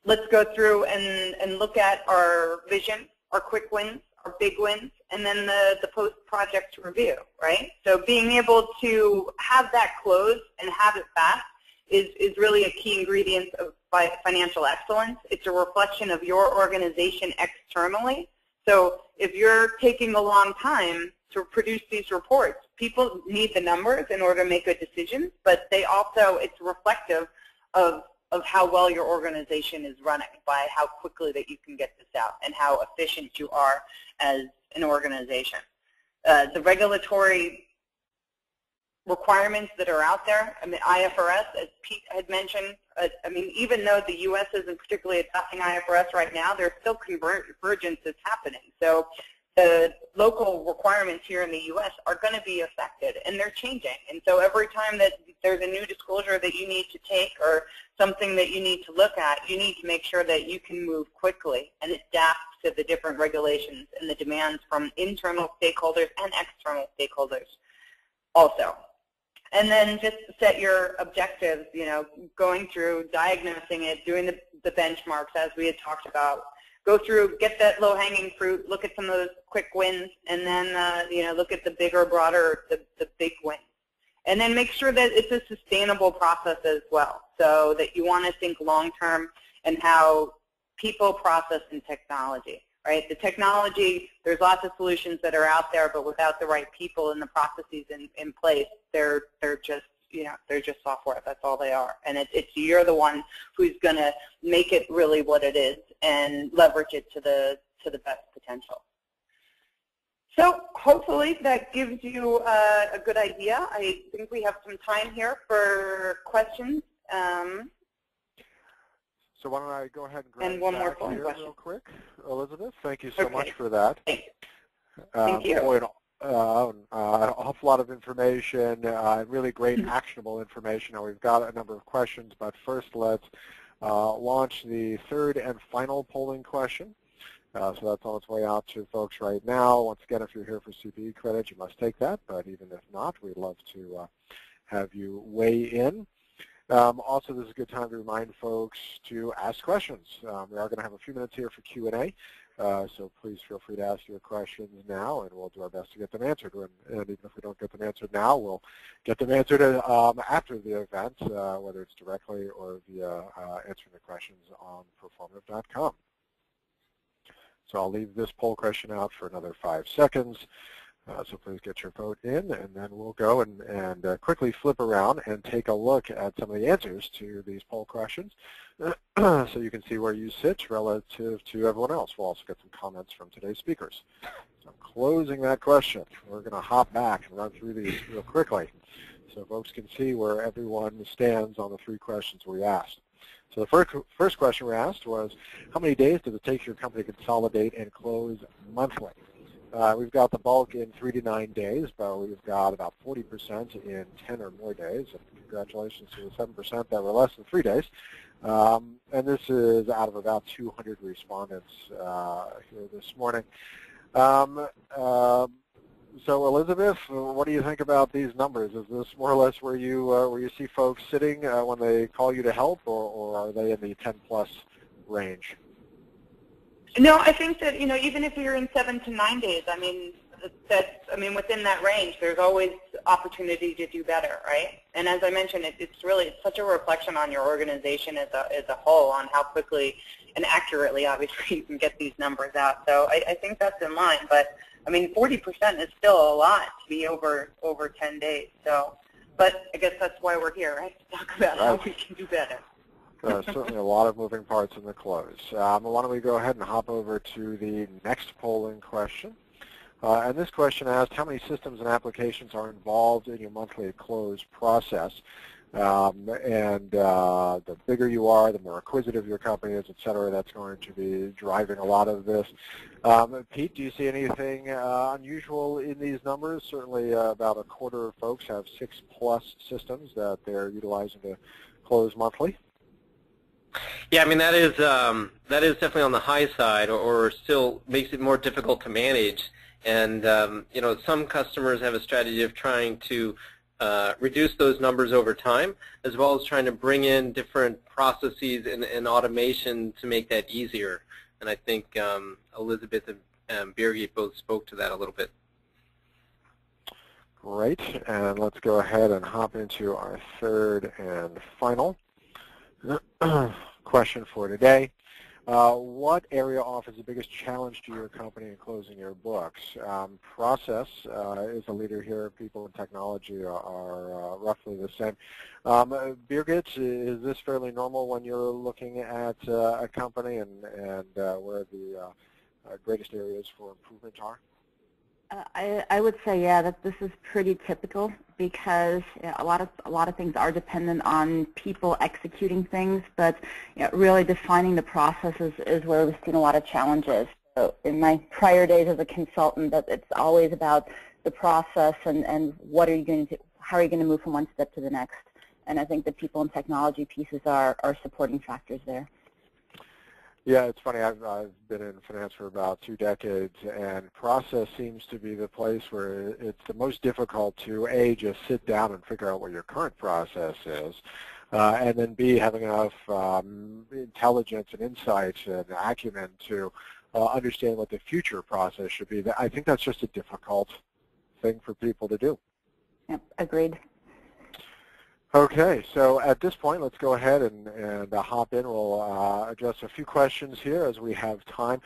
[SPEAKER 3] let's go through and look at our vision, our quick wins, our big wins, and then the post-project review, right? So being able to have that close and have it fast is really a key ingredient of financial excellence. It's a reflection of your organization externally. So if you're taking a long time to produce these reports, people need the numbers in order to make good decisions, but they also, it's reflective of how well your organization is running by how quickly that you can get this out and how efficient you are as an organization. The regulatory requirements that are out there, I mean, IFRS, as Pete had mentioned, I mean, even though the U.S. isn't particularly adopting IFRS right now, there's still convergence that's happening. So the local requirements here in the U.S. are going to be affected, and they're changing. And so every time that there's a new disclosure that you need to take or something that you need to look at, you need to make sure that you can move quickly and adapt to the different regulations and the demands from internal stakeholders and external stakeholders also. And then just set your objectives, going through, diagnosing it, doing the benchmarks as we had talked about. Go through, get that low-hanging fruit, look at some of those quick wins, and then look at the bigger, broader, the big wins. And then make sure that it's a sustainable process as well, so that you want to think long-term and how people, process, and technology. Right? The technology, there's lots of solutions that are out there, but without the right people and the processes in place, they're just they're just software. That's all they are. And you're the one who's going to make it really what it is and leverage it to the best potential. So hopefully that gives you a good idea. I think we have some time here for questions.
[SPEAKER 1] So why don't I go ahead and grab
[SPEAKER 3] and one more
[SPEAKER 1] here
[SPEAKER 3] question.
[SPEAKER 1] real quick, Elizabeth. Thank you so much for that.
[SPEAKER 3] Thank you.
[SPEAKER 1] Boy, an awful lot of information, really great actionable information. Now we've got a number of questions, but first let's launch the third and final polling question. So that's on its way out to folks right now. Once again, if you're here for CPE credit, you must take that, but even if not, we'd love to have you weigh in. Also, this is a good time to remind folks to ask questions. We are going to have a few minutes here for Q&A, so please feel free to ask your questions now, and we'll do our best to get them answered. And even if we don't get them answered now, we'll get them answered after the event, whether it's directly or via answering the questions on performative.com. So I'll leave this poll question out for another 5 seconds. So please get your vote in, and then we'll go and quickly flip around and take a look at some of the answers to these poll questions so you can see where you sit relative to everyone else. We'll also get some comments from today's speakers. So I'm closing that question. We're going to hop back and run through these real quickly so folks can see where everyone stands on the 3 questions we asked. So the first question we asked was, how many days does it take your company to consolidate and close monthly? We've got the bulk in 3 to 9 days, but we've got about 40% in 10 or more days. And congratulations to the 7% that were less than 3 days. And this is out of about 200 respondents here this morning. So Elizabeth, what do you think about these numbers? Is this more or less where you see folks sitting when they call you to help, or are they in the 10+ range?
[SPEAKER 3] No, I think that even if you're in 7 to 9 days, I mean within that range, there's always opportunity to do better, right? And as I mentioned, it's such a reflection on your organization as a whole on how quickly and accurately, obviously, you can get these numbers out. So I think that's in line, but I mean 40% is still a lot to be over 10 days. So, but I guess that's why we're here, right? To talk about how we can do better.
[SPEAKER 1] Certainly a lot of moving parts in the close. Why don't we go ahead and hop over to the next polling question. And this question asked, how many systems and applications are involved in your monthly close process? The bigger you are, the more acquisitive your company is, et cetera, that's going to be driving a lot of this. Pete, do you see anything unusual in these numbers? Certainly about a quarter of folks have 6+ systems that they're utilizing to close monthly.
[SPEAKER 2] Yeah, I mean that is definitely on the high side, or still makes it more difficult to manage. And you know, some customers have a strategy of trying to reduce those numbers over time, as well as trying to bring in different processes and automation to make that easier. And I think Elizabeth and Birgit both spoke to that a little bit.
[SPEAKER 1] Great, and let's go ahead and hop into our third and final question for today. What area offers the biggest challenge to your company in closing your books? Process is a leader here. People in technology are roughly the same. Birgit, is this fairly normal when you're looking at a company, and where the greatest areas for improvement are?
[SPEAKER 4] I would say, yeah, that this is pretty typical, because a lot of things are dependent on people executing things, but really defining the processes is where we've seen a lot of challenges. So in my prior days as a consultant, that it's always about the process and what are you going to do, how are you going to move from one step to the next. And I think the people and technology pieces are supporting factors there.
[SPEAKER 1] Yeah, it's funny. I've been in finance for about 2 decades, and process seems to be the place where it's the most difficult to, A, just sit down and figure out what your current process is, and then B, having enough intelligence and insights and acumen to understand what the future process should be. I think that's just a difficult thing for people to do.
[SPEAKER 4] Yep, agreed.
[SPEAKER 1] Okay, so at this point, let's go ahead and hop in. We'll address a few questions here as we have time.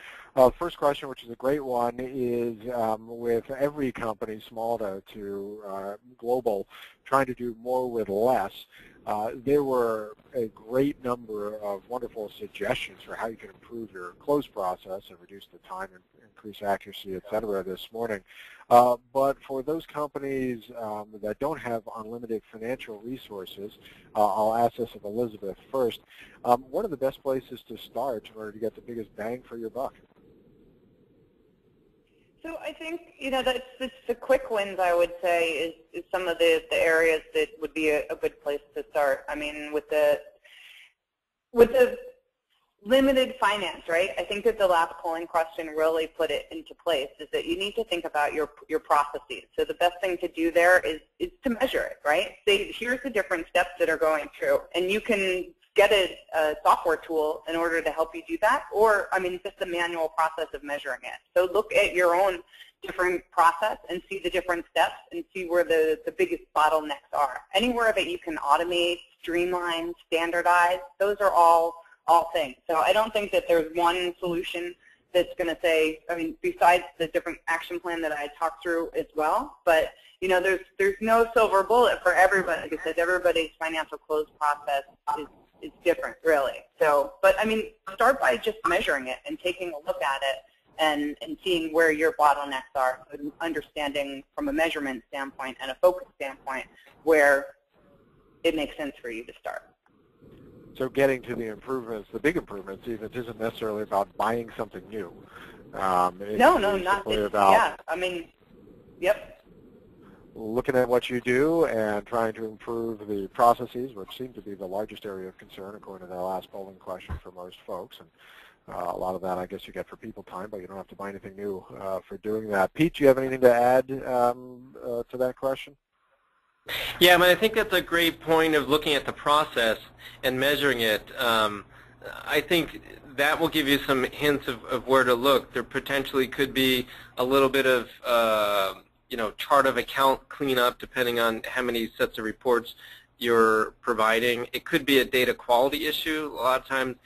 [SPEAKER 1] First question, which is a great one, is with every company, small to global, trying to do more with less. There were a great number of wonderful suggestions for how you can improve your close process and reduce the time and increase accuracy, et cetera, this morning. But for those companies that don't have unlimited financial resources, I'll ask this of Elizabeth first. What are the best places to start in order to get the biggest bang for your buck?
[SPEAKER 3] So I think, that's the quick wins, I would say, is some of the areas that would be a good place to start. I mean, with the limited finance, right? I think that the last polling question really put it into place, is that you need to think about your processes. So the best thing to do there is to measure it, right? Say, here's the different steps that are going through, and you can get a software tool in order to help you do that, or, I mean, just the manual process of measuring it. So look at your own different process and see the different steps and see where the biggest bottlenecks are. Anywhere that you can automate, streamline, standardize, those are all things. So I don't think that there's one solution that's going to say, I mean, besides the different action plan that I talked through as well, but there's no silver bullet for everybody, because everybody's financial close process is different, really. So, but I mean, start by just measuring it and taking a look at it and seeing where your bottlenecks are, and understanding from a measurement standpoint and a focus standpoint where it makes sense for you to start.
[SPEAKER 1] So getting to the improvements, the big improvements, even, it isn't necessarily about buying something new.
[SPEAKER 3] No, not about. Yeah, I mean, yep.
[SPEAKER 1] Looking at what you do and trying to improve the processes, which seem to be the largest area of concern according to the last polling question for most folks. And a lot of that, I guess, you get for people time, but you don't have to buy anything new for doing that. Pete, do you have anything to add to that question?
[SPEAKER 2] Yeah, I mean, I think that's a great point of looking at the process and measuring it. I think that will give you some hints of where to look. There potentially could be a little bit of chart of account cleanup depending on how many sets of reports you're providing. It could be a data quality issue. A lot of times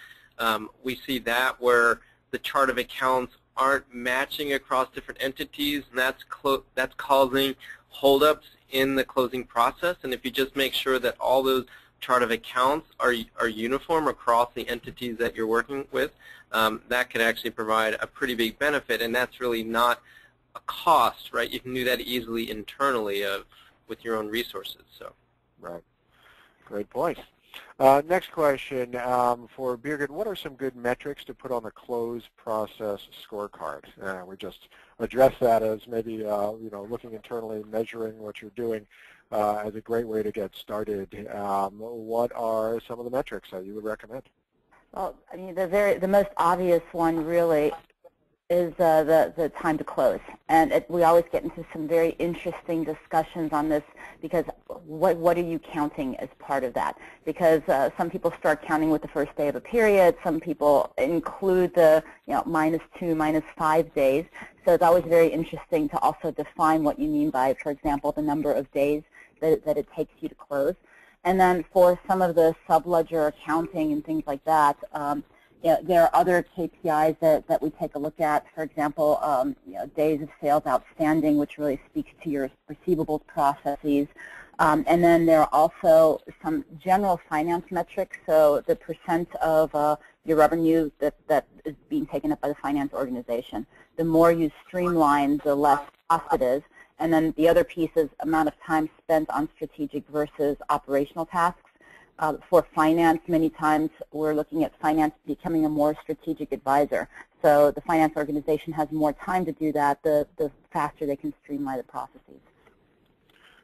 [SPEAKER 2] we see that where the chart of accounts aren't matching across different entities, and that's causing holdups in the closing process. And if you just make sure that all those chart of accounts are uniform across the entities that you're working with, that could actually provide a pretty big benefit, and that's really not a cost, right? You can do that easily internally with your own resources. So.
[SPEAKER 1] Right. Great point. Next question for Birgit. What are some good metrics to put on the close process scorecard? We just addressed that as maybe looking internally, measuring what you're doing as a great way to get started. What are some of the metrics that you would recommend?
[SPEAKER 4] Well, I mean, the most obvious one really is the time to close, and we always get into some very interesting discussions on this, because what are you counting as part of that? Because some people start counting with the first day of a period, some people include the -2, -5 days. So it's always very interesting to also define what you mean by, for example, the number of days that it takes you to close. And then for some of the subledger accounting and things like that, there are other KPIs that we take a look at. For example, days of sales outstanding, which really speaks to your receivables processes. And then there are also some general finance metrics, so the percent of your revenue that is being taken up by the finance organization. The more you streamline, the less cost it is. And then the other piece is amount of time spent on strategic versus operational tasks. For finance, many times we're looking at finance becoming a more strategic advisor. So the finance organization has more time to do that, the faster they can streamline the processes.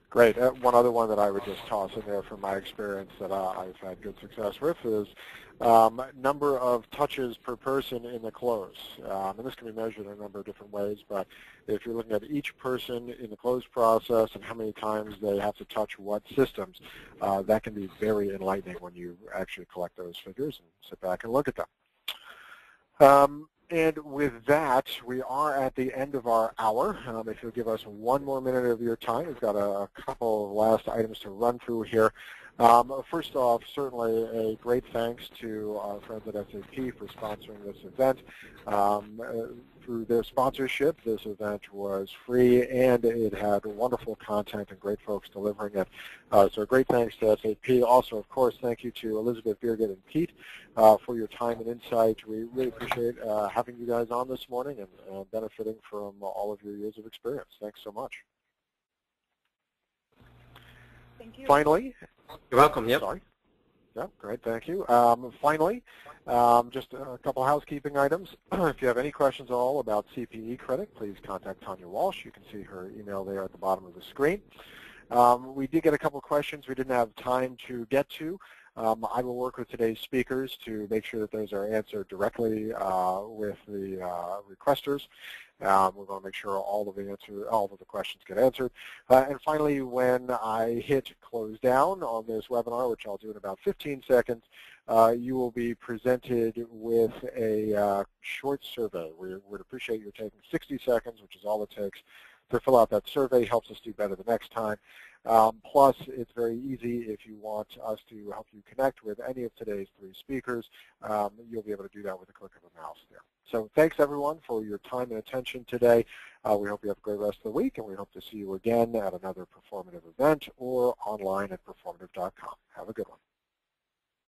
[SPEAKER 1] Great. One other one that I would just toss in there from my experience that I've had good success with is number of touches per person in the close. And this can be measured in a number of different ways, but if you're looking at each person in the close process and how many times they have to touch what systems, that can be very enlightening when you actually collect those figures and sit back and look at them. And with that, we are at the end of our hour. If you'll give us one more minute of your time, we've got a couple of last items to run through here. First off, certainly a great thanks to our friends at SAP for sponsoring this event. Through their sponsorship, this event was free, and it had wonderful content and great folks delivering it. So a great thanks to SAP. Also, of course, thank you to Elizabeth, Birgit, and Pete for your time and insight. We really appreciate having you guys on this morning and benefiting from all of your years of experience. Thanks so much.
[SPEAKER 3] Thank you.
[SPEAKER 1] Finally,
[SPEAKER 2] You're welcome. Yep.
[SPEAKER 1] Sorry. Yeah, great. Thank you. Finally, just a couple housekeeping items. If you have any questions at all about CPE credit, please contact Tanya Walsh. You can see her email there at the bottom of the screen. We did get a couple questions we didn't have time to get to. I will work with today's speakers to make sure that those are answered directly with the requesters. We're going to make sure all of the questions get answered. And finally, when I hit close down on this webinar, which I'll do in about 15 seconds, you will be presented with a short survey. We would appreciate you taking 60 seconds, which is all it takes, to fill out that survey. Helps us do better the next time. Plus, it's very easy if you want us to help you connect with any of today's three speakers. You'll be able to do that with a click of a mouse there. So thanks, everyone, for your time and attention today. We hope you have a great rest of the week, and we hope to see you again at another performative event or online at performative.com. Have a good one.